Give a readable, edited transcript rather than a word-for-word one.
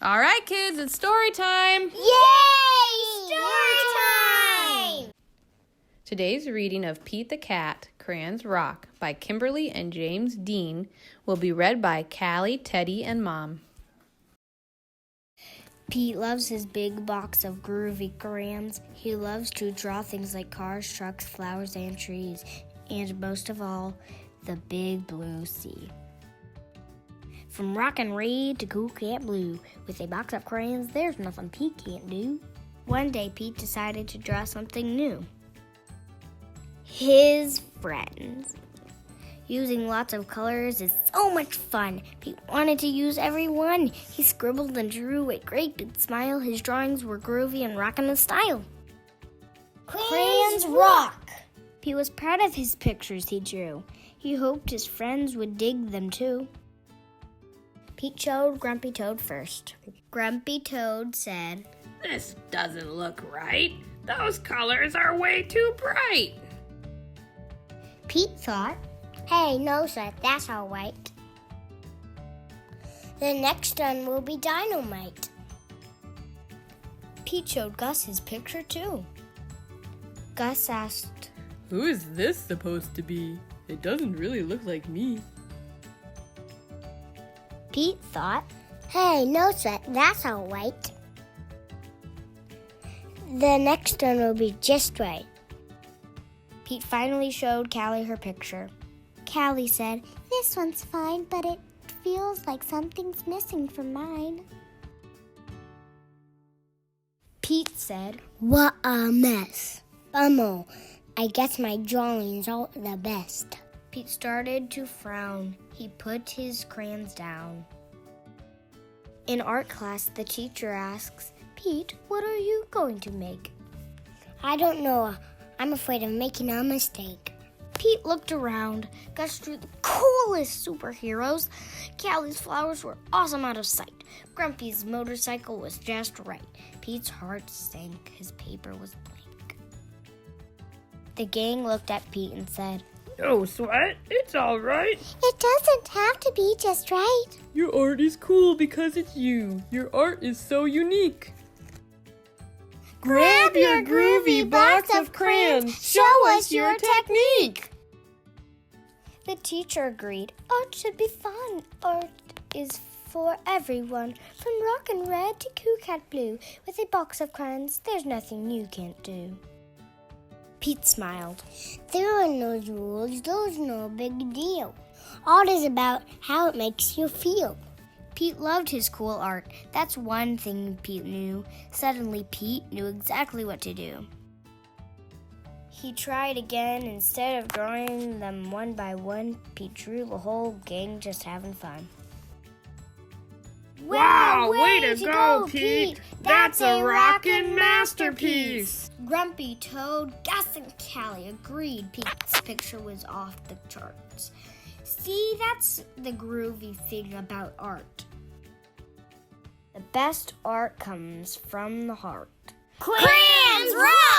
All right, kids, it's story time. Yay! Story time! Today's reading of Pete the Cat, Crayons Rock by Kimberly and James Dean will be read by Callie, Teddy, and Mom. Pete loves his big box of groovy crayons. He loves to draw things like cars, trucks, flowers, and trees, and most of all, the big blue sea. From rockin' red to cool cat blue, with a box of crayons, there's nothing Pete can't do. One day, Pete decided to draw something new. His friends. Using lots of colors is so much fun. Pete wanted to use every one. He scribbled and drew a great big smile. His drawings were groovy and rockin' in style. Crayons rock! Pete was proud of his pictures he drew. He hoped his friends would dig them too. Pete showed Grumpy Toad first. Grumpy Toad said, "This doesn't look right. Those colors are way too bright." Pete thought, "Hey, no sir, that's all right. The next one will be dynamite." Pete showed Gus his picture too. Gus asked, Who is this supposed to be? It doesn't really look like me. Pete thought, "Hey, no sir, that's all right. The next one will be just right." Pete finally showed Callie her picture. Callie said, "This one's fine, but it feels like something's missing from mine." Pete said, "What a mess. Bummer. I guess my drawings aren't the best." Pete started to frown. He put his crayons down. In art class, the teacher asks, "Pete, what are you going to make?" "I don't know. I'm afraid of making a mistake." Pete looked around. Gus drew the coolest superheroes. Callie's flowers were awesome out of sight. Grumpy's motorcycle was just right. Pete's heart sank. His paper was blank. The gang looked at Pete and said, "No sweat. It's all right." "It doesn't have to be just right." Your art is cool because it's you. Your art is so unique. Grab your groovy box of crayons. Show us your technique. The teacher agreed. Art should be fun. Art is for everyone. From rockin' red to cool cat blue. With a box of crayons, there's nothing you can't do. Pete smiled. "There are no rules. There's no big deal. Art is about how it makes you feel." Pete loved his cool art. That's one thing Pete knew. Suddenly, Pete knew exactly what to do. He tried again. Instead of drawing them one by one, Pete drew the whole gang just having fun. Wow, way to go, Pete. That's a rockin' masterpiece. Grumpy Toad, Gus, and Callie agreed Pete's picture was off the charts. See, that's the groovy thing about art. The best art comes from the heart. Crayons rock!